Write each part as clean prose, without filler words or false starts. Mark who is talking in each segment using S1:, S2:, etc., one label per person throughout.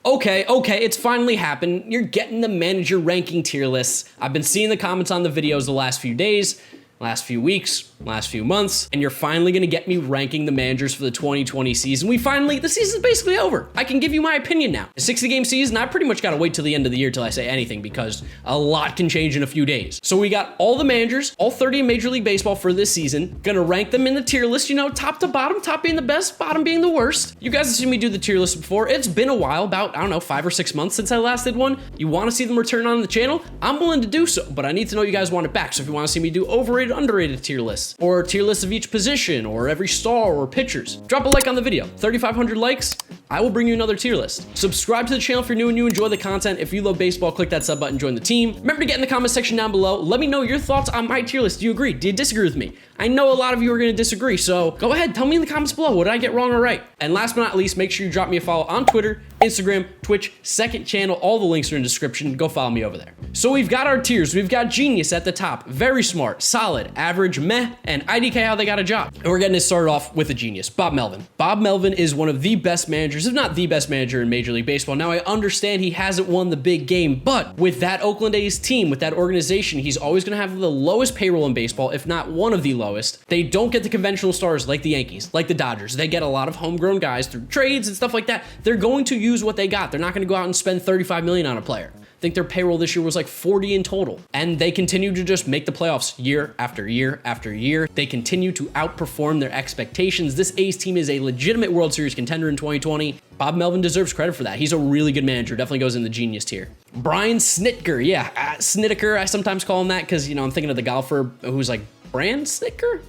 S1: Okay, it's finally happened. You're getting the manager ranking tier lists. I've been seeing the comments on the videos the last few days, last few weeks, last few months, and you're finally gonna get me ranking the managers for the 2020 season. The season's basically over. I can give you my opinion now. A 60-game season, I pretty much gotta wait till the end of the year till I say anything because a lot can change in a few days. So we got all the managers, all 30 in Major League Baseball for this season. Gonna rank them in the tier list, top to bottom, top being the best, bottom being the worst. You guys have seen me do the tier list before. It's been a while, about, I don't know, 5 or 6 months since I last did one. You wanna see them return on the channel? I'm willing to do so, but I need to know you guys want it back. So if you wanna see me do overrated, underrated tier lists, or tier lists of each position, or every star, or pitchers, drop a like on the video. 3,500 likes, I will bring you another tier list. Subscribe to the channel if you're new and you enjoy the content. If you love baseball, click that sub button, join the team. Remember to get in the comment section down below. Let me know your thoughts on my tier list. Do you agree? Do you disagree with me? I know a lot of you are going to disagree, so go ahead, tell me in the comments below. What did I get wrong or right? And last but not least, make sure you drop me a follow on Twitter, Instagram, Twitch, second channel. All the links are in the description. Go follow me over there. So we've got our tiers. We've got genius at the top, very smart, solid, average, meh, and IDK how they got a job. And we're getting it started off with a genius, Bob Melvin. Bob Melvin is one of the best managers, if not the best manager in Major League Baseball. Now I understand he hasn't won the big game, but with that Oakland A's team, with that organization, he's always going to have the lowest payroll in baseball, if not one of the lowest. They don't get the conventional stars like the Yankees, like the Dodgers. They get a lot of homegrown guys through trades and stuff like that. They're going to use what they got. They're not going to go out and spend $35 million on a player. I think their payroll this year was like 40 in total. And they continue to just make the playoffs year after year after year. They continue to outperform their expectations. This A's team is a legitimate World Series contender in 2020. Bob Melvin deserves credit for that. He's a really good manager. Definitely goes in the genius tier. Brian Snitker. Yeah, Snitker. I sometimes call him that because, I'm thinking of the golfer who's like Brand Snitker?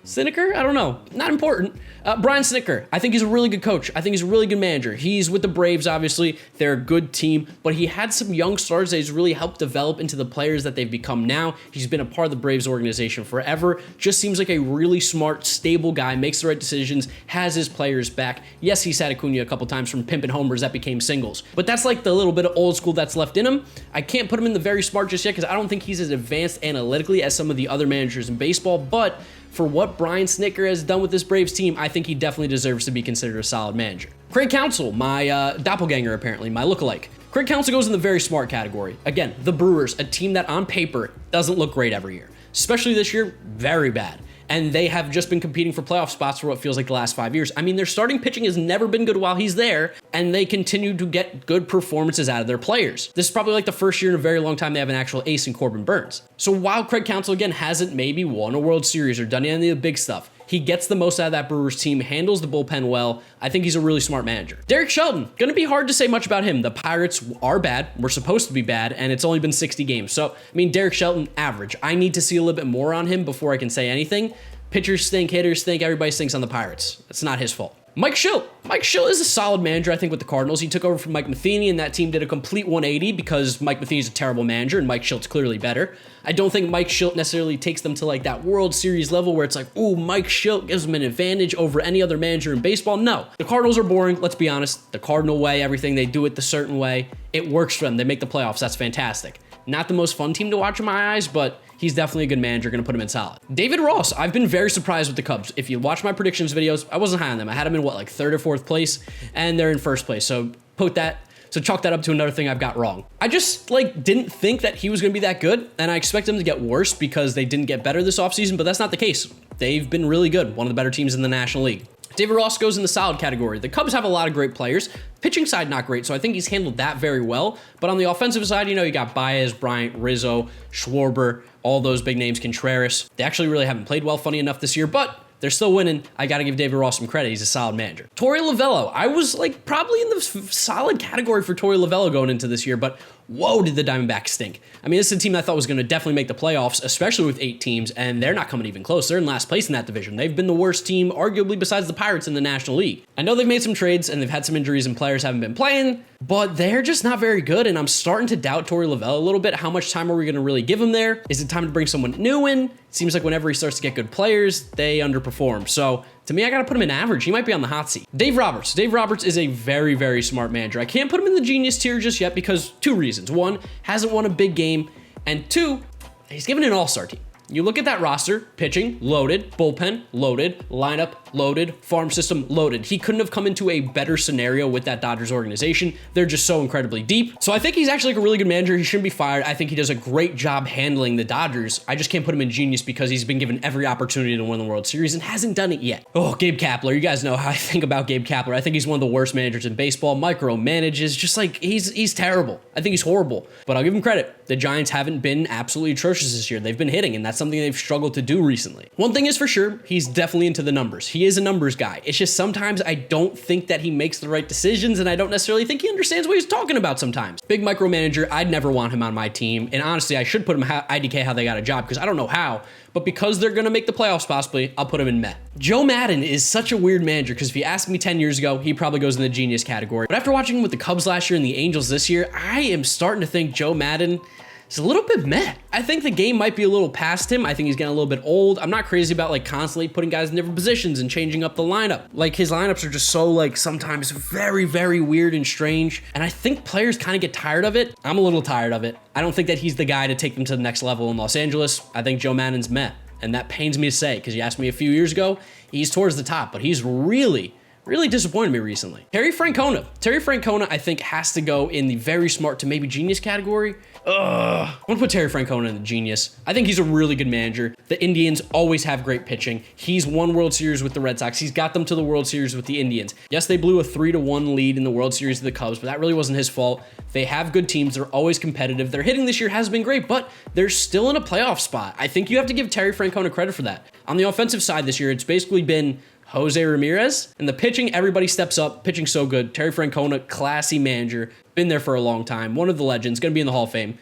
S1: Snitker? I don't know. Not important. Brian Snitker. I think he's a really good coach. I think he's a really good manager. He's with the Braves, obviously. They're a good team, but he had some young stars that he's really helped develop into the players that they've become now. He's been a part of the Braves organization forever. Just seems like a really smart, stable guy, makes the right decisions, has his players back. Yes, he's had Acuna a couple times from pimping homers that became singles, but that's like the little bit of old school that's left in him. I can't put him in the very smart just yet because I don't think he's as advanced analytically as some of the other managers in baseball, but for what Brian Snitker has done with this Braves team, I think he definitely deserves to be considered a solid manager. Craig Counsell, my doppelganger apparently, my lookalike. Craig Counsell goes in the very smart category. Again, the Brewers, a team that on paper doesn't look great every year. Especially this year, very bad. And they have just been competing for playoff spots for what feels like the last 5 years. I mean, their starting pitching has never been good while he's there, and they continue to get good performances out of their players. This is probably like the first year in a very long time they have an actual ace in Corbin Burns. So while Craig Counsell, again, hasn't maybe won a World Series or done any of the big stuff, he gets the most out of that Brewers team, handles the bullpen well. I think he's a really smart manager. Derek Shelton, gonna be hard to say much about him. The Pirates are bad, we're supposed to be bad, and it's only been 60 games. So, I mean, Derek Shelton, average. I need to see a little bit more on him before I can say anything. Pitchers stink, hitters stink, everybody stinks on the Pirates. It's not his fault. Mike Shildt. Mike Shildt is a solid manager, I think, with the Cardinals. He took over from Mike Matheny, and that team did a complete 180 because Mike Matheny's a terrible manager, and Mike Shildt's clearly better. I don't think Mike Shildt necessarily takes them to like that World Series level where it's like, ooh, Mike Shildt gives them an advantage over any other manager in baseball. No, the Cardinals are boring. Let's be honest. The Cardinal way, everything, they do it the certain way. It works for them. They make the playoffs. That's fantastic. Not the most fun team to watch in my eyes, but he's definitely a good manager. Going to put him in solid. David Ross. I've been very surprised with the Cubs. If you watch my predictions videos, I wasn't high on them. I had them in what, like third or fourth place, and they're in first place. So chalk that up to another thing I've got wrong. I just didn't think that he was going to be that good, and I expect him to get worse because they didn't get better this offseason, but that's not the case. They've been really good. One of the better teams in the National League. David Ross goes in the solid category. The Cubs have a lot of great players. Pitching side, not great, so I think he's handled that very well. But on the offensive side, you got Baez, Bryant, Rizzo, Schwarber, all those big names, Contreras. They actually really haven't played well, funny enough, this year, but they're still winning. I got to give David Ross some credit. He's a solid manager. Torey Lovullo. I was probably in the solid category for Torey Lovullo going into this year, but whoa, did the Diamondbacks stink. I mean, this is a team I thought was going to definitely make the playoffs, especially with 8 teams, and they're not coming even close. They're in last place in that division. They've been the worst team, arguably, besides the Pirates in the National League. I know they've made some trades, and they've had some injuries, and players haven't been playing, but they're just not very good, and I'm starting to doubt Torey Lovullo a little bit. How much time are we going to really give him there? Is it time to bring someone new in? It seems like whenever he starts to get good players, they underperform. So to me, I got to put him in average. He might be on the hot seat. Dave Roberts. Dave Roberts is a very, very smart manager. I can't put him in the genius tier just yet because 2 reasons. 1, hasn't won a big game, and 2, he's given an all-star team. You look at that roster, pitching, loaded, bullpen, loaded, lineup, loaded, farm system loaded. He couldn't have come into a better scenario with that Dodgers organization. They're just so incredibly deep. So I think he's actually like a really good manager. He shouldn't be fired. I think he does a great job handling the Dodgers. I just can't put him in genius because he's been given every opportunity to win the World Series and hasn't done it yet. Oh, Gabe Kapler. You guys know how I think about Gabe Kapler. I think he's one of the worst managers in baseball. Micromanages, just like he's terrible. I think he's horrible, but I'll give him credit. The Giants haven't been absolutely atrocious this year. They've been hitting, and that's something they've struggled to do recently. One thing is for sure, he's definitely into the numbers. He is a numbers guy. It's just sometimes I don't think that he makes the right decisions, and I don't necessarily think he understands what he's talking about sometimes. Big micromanager, I'd never want him on my team, and honestly, I should put him IDK how they got a job, because I don't know how, but because they're going to make the playoffs possibly, I'll put him in meh. Joe Maddon is such a weird manager, because if you asked me 10 years ago, he probably goes in the genius category. But after watching him with the Cubs last year and the Angels this year, I am starting to think Joe Maddon is a little bit meh. I think the game might be a little past him. I think he's getting a little bit old. I'm not crazy about like constantly putting guys in different positions and changing up the lineup. Like his lineups are just so like sometimes very, very weird and strange. And I think players kind of get tired of it. I'm a little tired of it. I don't think that he's the guy to take them to the next level in Los Angeles. I think Joe Maddon's meh. And that pains me to say, because you asked me a few years ago, he's towards the top, but he's really disappointed me recently. Terry Francona, I think, has to go in the very smart to maybe genius category. I'm gonna put Terry Francona in the genius. I think he's a really good manager. The Indians always have great pitching. He's won World Series with the Red Sox. He's got them to the World Series with the Indians. Yes, they blew a 3-1 lead in the World Series to the Cubs, but that really wasn't his fault. They have good teams. They're always competitive. Their hitting this year has been great, but they're still in a playoff spot. I think you have to give Terry Francona credit for that. On the offensive side this year, it's basically been Jose Ramirez, and the pitching, everybody steps up. Pitching so good. Terry Francona, classy manager, been there for a long time. One of the legends, gonna be in the Hall of Fame.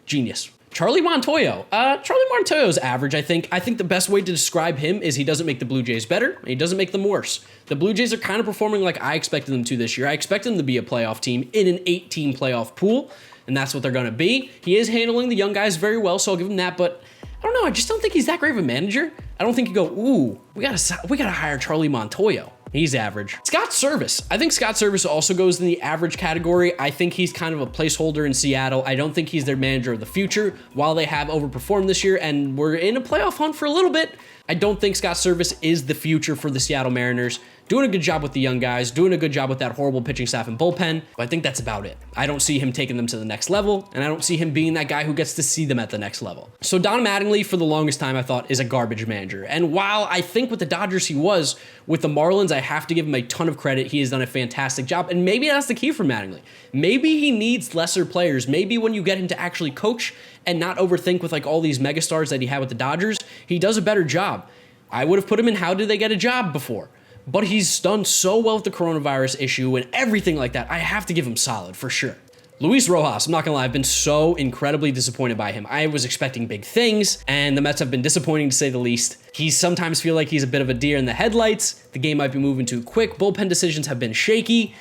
S1: Genius. Charlie Montoyo. Charlie Montoyo's average, I think. I think the best way to describe him is he doesn't make the Blue Jays better, and he doesn't make them worse. The Blue Jays are kind of performing like I expected them to this year. I expected them to be a playoff team in an 8-team playoff pool, and that's what they're gonna be. He is handling the young guys very well, so I'll give him that, but I don't know. I just don't think he's that great of a manager. I don't think you go, ooh, we gotta hire Charlie Montoyo. He's average. Scott Servais. I think Scott Servais also goes in the average category. I think he's kind of a placeholder in Seattle. I don't think he's their manager of the future. While they have overperformed this year and we're in a playoff hunt for a little bit, I don't think Scott Servais is the future for the Seattle Mariners. Doing a good job with the young guys, doing a good job with that horrible pitching staff and bullpen, but I think that's about it. I don't see him taking them to the next level, and I don't see him being that guy who gets to see them at the next level. So Don Mattingly, for the longest time, I thought is a garbage manager. And while I think with the Dodgers he was, with the Marlins, I have to give him a ton of credit. He has done a fantastic job, and maybe that's the key for Mattingly. Maybe he needs lesser players. Maybe when you get him to actually coach and not overthink with like all these megastars that he had with the Dodgers, he does a better job. I would have put him in How Did They Get a Job before. But he's done so well with the coronavirus issue and everything like that. I have to give him solid for sure. Luis Rojas, I'm not gonna lie, I've been so incredibly disappointed by him. I was expecting big things, and the Mets have been disappointing to say the least. He sometimes feel like he's a bit of a deer in the headlights. The game might be moving too quick. Bullpen decisions have been shaky.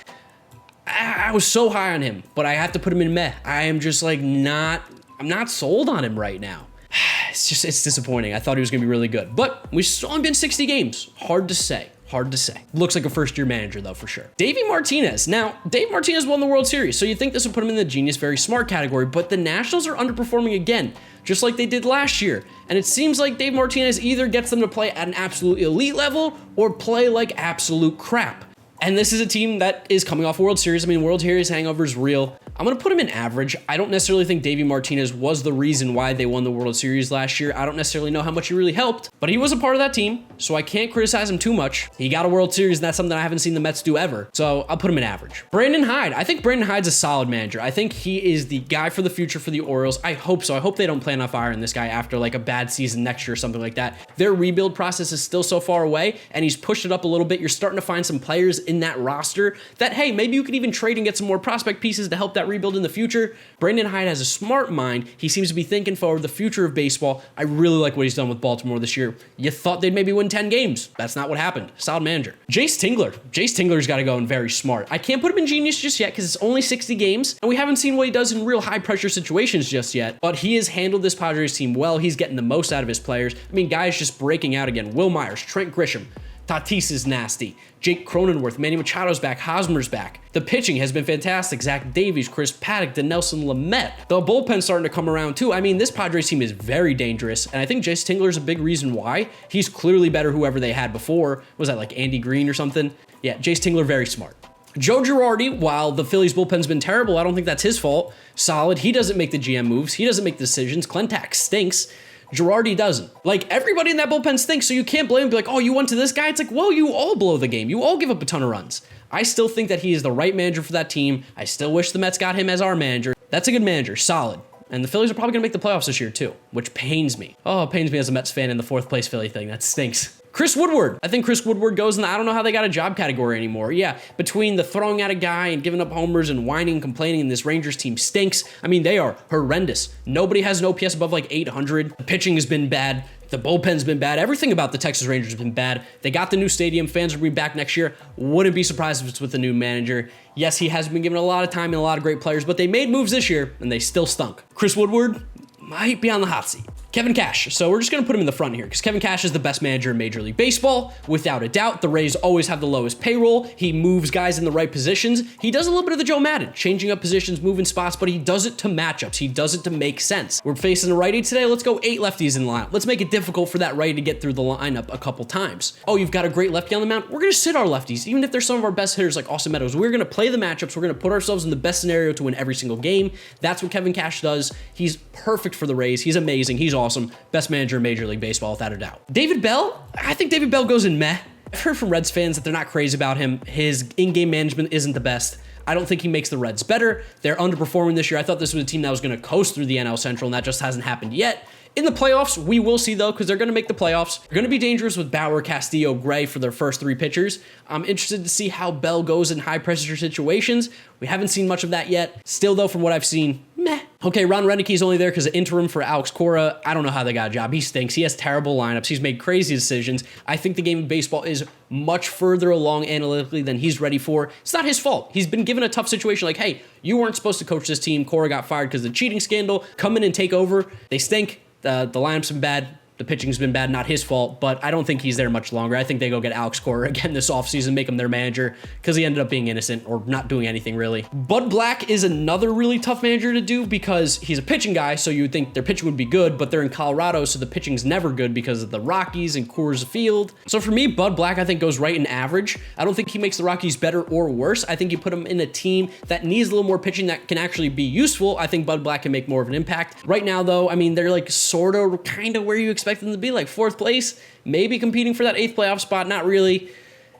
S1: I was so high on him, but I have to put him in meh. I am just like I'm not sold on him right now. It's disappointing. I thought he was gonna be really good, but we've only been 60 games. Hard to say. Looks like a first-year manager, though, for sure. Davey Martinez. Now, Dave Martinez won the World Series, so you think this would put him in the genius, very smart category, but the Nationals are underperforming again, just like they did last year. And it seems like Dave Martinez either gets them to play at an absolute elite level or play like absolute crap. And this is a team that is coming off World Series. I mean, World Series hangover is real. I'm going to put him in average. I don't necessarily think Davey Martinez was the reason why they won the World Series last year. I don't necessarily know how much he really helped, but he was a part of that team, so I can't criticize him too much. He got a World Series, and that's something I haven't seen the Mets do ever, so I'll put him in average. Brandon Hyde. I think Brandon Hyde's a solid manager. I think he is the guy for the future for the Orioles. I hope so. I hope they don't plan on firing this guy after like a bad season next year or something like that. Their rebuild process is still so far away, and he's pushed it up a little bit. You're starting to find some players in that roster that, hey, maybe you could even trade and get some more prospect pieces to help that rebuild in the future. Brandon Hyde has a smart mind. He seems to be thinking forward, the future of baseball. I really like what he's done with Baltimore this year. You thought they'd maybe win 10 games. That's not what happened. Solid manager. Jace Tingler. Jace Tingler's got to go in very smart. I can't put him in genius just yet because it's only 60 games, and we haven't seen what he does in real high-pressure situations just yet, but he has handled this Padres team well. He's getting the most out of his players. I mean, guys just breaking out again. Will Myers, Trent Grisham, Tatis is nasty. Jake Cronenworth, Manny Machado's back, Hosmer's back. The pitching has been fantastic. Zach Davies, Chris Paddock, Denelson Lamet. The bullpen's starting to come around too. I mean, this Padres team is very dangerous, and I think Jace Tingler's a big reason why. He's clearly better whoever they had before. Was that like Andy Green or something? Yeah, Jace Tingler, very smart. Joe Girardi, while the Phillies bullpen's been terrible, I don't think that's his fault. Solid. He doesn't make the GM moves. He doesn't make decisions. Klentak stinks. Girardi doesn't. Like, everybody in that bullpen stinks, so you can't blame him. Be like, oh, you went to this guy? It's like, well, you all blow the game. You all give up a ton of runs. I still think that he is the right manager for that team. I still wish the Mets got him as our manager. That's a good manager. Solid. And the Phillies are probably going to make the playoffs this year, too, which pains me. Oh, it pains me as a Mets fan in the fourth place Philly thing. That stinks. Chris Woodward. I think Chris Woodward goes in the I don't know how they got a job category anymore. Yeah, between the throwing at a guy and giving up homers and whining and complaining, and this Rangers team stinks. I mean, they are horrendous. Nobody has an OPS above like 800. The pitching has been bad. The bullpen's been bad. Everything about the Texas Rangers has been bad. They got the new stadium. Fans will be back next year. Wouldn't be surprised if it's with the new manager. Yes, he has been given a lot of time and a lot of great players, but they made moves this year, and they still stunk. Chris Woodward might be on the hot seat. Kevin Cash. So we're just going to put him in the front here because Kevin Cash is the best manager in Major League Baseball. Without a doubt, the Rays always have the lowest payroll. He moves guys in the right positions. He does a little bit of the Joe Madden, changing up positions, moving spots, but he does it to matchups. He does it to make sense. We're facing a righty today. Let's go 8 lefties in the lineup. Let's make it difficult for that righty to get through the lineup a couple times. Oh, you've got a great lefty on the mound? We're going to sit our lefties. Even if they're some of our best hitters like Austin Meadows, we're going to play the matchups. We're going to put ourselves in the best scenario to win every single game. That's what Kevin Cash does. He's perfect for the Rays. He's amazing. He's awesome. Best manager in Major League Baseball, without a doubt. David Bell? I think David Bell goes in meh. I've heard from Reds fans that they're not crazy about him. His in-game management isn't the best. I don't think he makes the Reds better. They're underperforming this year. I thought this was a team that was going to coast through the NL Central, and that just hasn't happened yet. In the playoffs, we will see, though, because they're going to make the playoffs. They're going to be dangerous with Bauer, Castillo, Gray for their first 3 pitchers. I'm interested to see how Bell goes in high-pressure situations. We haven't seen much of that yet. Still, though, from what I've seen, meh. Okay, Ron Rennecke's only there because of interim for Alex Cora. I don't know how they got a job. He stinks. He has terrible lineups. He's made crazy decisions. I think the game of baseball is much further along analytically than he's ready for. It's not his fault. He's been given a tough situation like, hey, you weren't supposed to coach this team. Cora got fired because of the cheating scandal. Come in and take over. They stink. The lineup's been bad. The pitching's been bad, not his fault, but I don't think he's there much longer. I think they go get Alex Cora again this offseason, make him their manager, because he ended up being innocent or not doing anything really. Bud Black is another really tough manager to do because he's a pitching guy, so you would think their pitching would be good, but they're in Colorado, so the pitching's never good because of the Rockies and Coors Field. So for me, Bud Black, I think, goes right in average. I don't think he makes the Rockies better or worse. I think you put him in a team that needs a little more pitching that can actually be useful. I think Bud Black can make more of an impact. Right now, though, I mean, they're like sort of kind of where you expect them to be, like 4th place, maybe competing for that 8th playoff spot. Not really.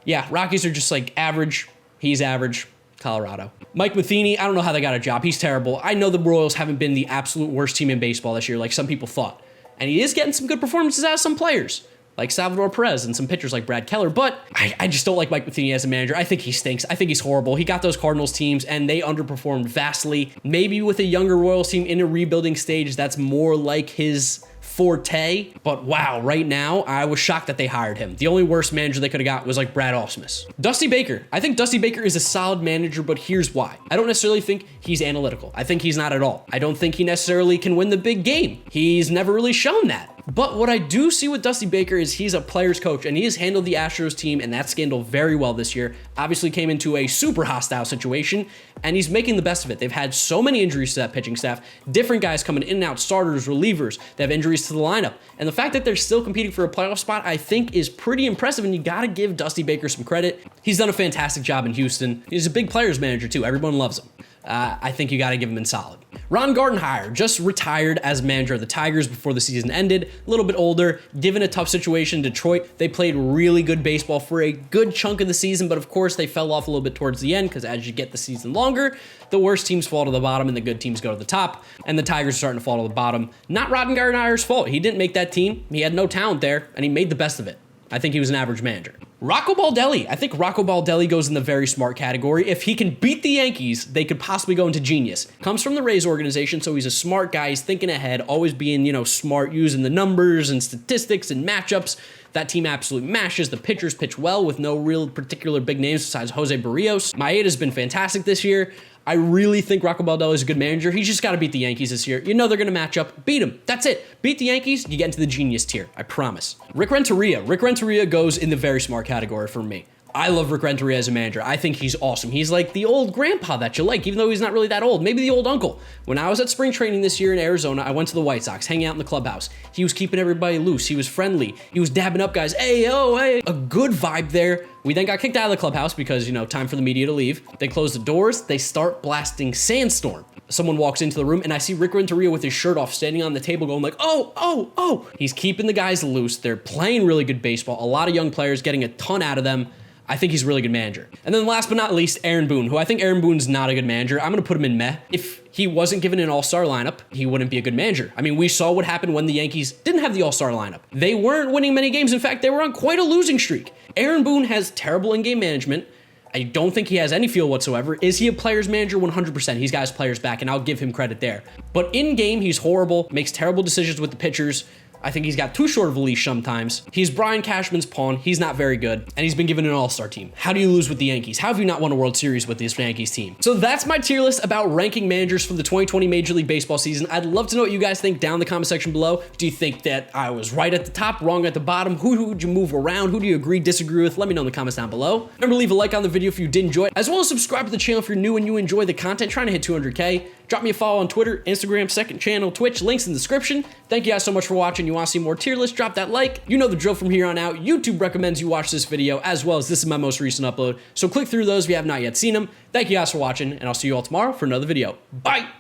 S1: Yeah, Rockies are just like average. He's average. Colorado. Mike Matheny, I don't know how they got a job. He's terrible. I know the Royals haven't been the absolute worst team in baseball this year, like some people thought. And he is getting some good performances out of some players, like Salvador Perez and some pitchers like Brad Keller. But I just don't like Mike Matheny as a manager. I think he stinks. I think he's horrible. He got those Cardinals teams and they underperformed vastly. Maybe with a younger Royals team in a rebuilding stage, that's more like his forte, but wow, right now, I was shocked that they hired him. The only worst manager they could have got was like Brad Ausmus. Dusty Baker. I think Dusty Baker is a solid manager, but here's why. I don't necessarily think he's analytical. I think he's not at all. I don't think he necessarily can win the big game. He's never really shown that. But what I do see with Dusty Baker is he's a player's coach, and he has handled the Astros team and that scandal very well this year. Obviously came into a super hostile situation, and he's making the best of it. They've had so many injuries to that pitching staff, different guys coming in and out, starters, relievers. They have injuries to the lineup. And the fact that they're still competing for a playoff spot, I think is pretty impressive, and you got to give Dusty Baker some credit. He's done a fantastic job in Houston. He's a big players manager, too. Everyone loves him. I think you got to give him in solid. Ron Gardenhire just retired as manager of the Tigers before the season ended. A little bit older, given a tough situation in Detroit. They played really good baseball for a good chunk of the season, but of course they fell off a little bit towards the end because as you get the season longer, the worst teams fall to the bottom and the good teams go to the top, and the Tigers are starting to fall to the bottom. Not Ron Gardenhire's fault. He didn't make that team. He had no talent there, and he made the best of it. I think he was an average manager. Rocco Baldelli. I think Rocco Baldelli goes in the very smart category. If he can beat the Yankees, they could possibly go into genius. Comes from the Rays organization, so he's a smart guy. He's thinking ahead, always being, smart, using the numbers and statistics and matchups. That team absolutely mashes. The pitchers pitch well with no real particular big names besides Jose Barrios. Maeda's been fantastic this year. I really think Rocco Baldelli is a good manager. He's just got to beat the Yankees this year. You know they're going to match up. Beat them. That's it. Beat the Yankees, you get into the genius tier. I promise. Rick Renteria. Rick Renteria goes in the very smart category for me. I love Rick Renteria as a manager. I think he's awesome. He's like the old grandpa that you like, even though he's not really that old. Maybe the old uncle. When I was at spring training this year in Arizona, I went to the White Sox, hanging out in the clubhouse. He was keeping everybody loose. He was friendly. He was dabbing up guys. Hey, oh, hey. A good vibe there. We then got kicked out of the clubhouse because, you know, time for the media to leave. They close the doors. They start blasting Sandstorm. Someone walks into the room and I see Rick Renteria with his shirt off standing on the table going like, oh, oh, oh. He's keeping the guys loose. They're playing really good baseball. A lot of young players getting a ton out of them. I think he's a really good manager. And then last but not least, Aaron Boone, who I think Aaron Boone's not a good manager. I'm going to put him in meh. If he wasn't given an all-star lineup, he wouldn't be a good manager. I mean, we saw what happened when the Yankees didn't have the all-star lineup. They weren't winning many games. In fact, they were on quite a losing streak. Aaron Boone has terrible in-game management. I don't think he has any feel whatsoever. Is he a player's manager? 100%. He's got his players back, and I'll give him credit there. But in-game, he's horrible, makes terrible decisions with the pitchers. I think he's got too short of a leash sometimes. He's Brian Cashman's pawn. He's not very good. And he's been given an all-star team. How do you lose with the Yankees? How have you not won a World Series with this Yankees team? So that's my tier list about ranking managers for the 2020 Major League Baseball season. I'd love to know what you guys think down in the comment section below. Do you think that I was right at the top, wrong at the bottom? Who would you move around? Who do you agree, disagree with? Let me know in the comments down below. Remember to leave a like on the video if you did enjoy it, as well as subscribe to the channel if you're new and you enjoy the content. Trying to hit 200K. Drop me a follow on Twitter, Instagram, second channel, Twitch, links in the description. Thank you guys so much for watching. You want to see more tier lists? Drop that like. You know the drill from here on out. YouTube recommends you watch this video, as well as this is my most recent upload. So click through those if you have not yet seen them. Thank you guys for watching, and I'll see you all tomorrow for another video. Bye!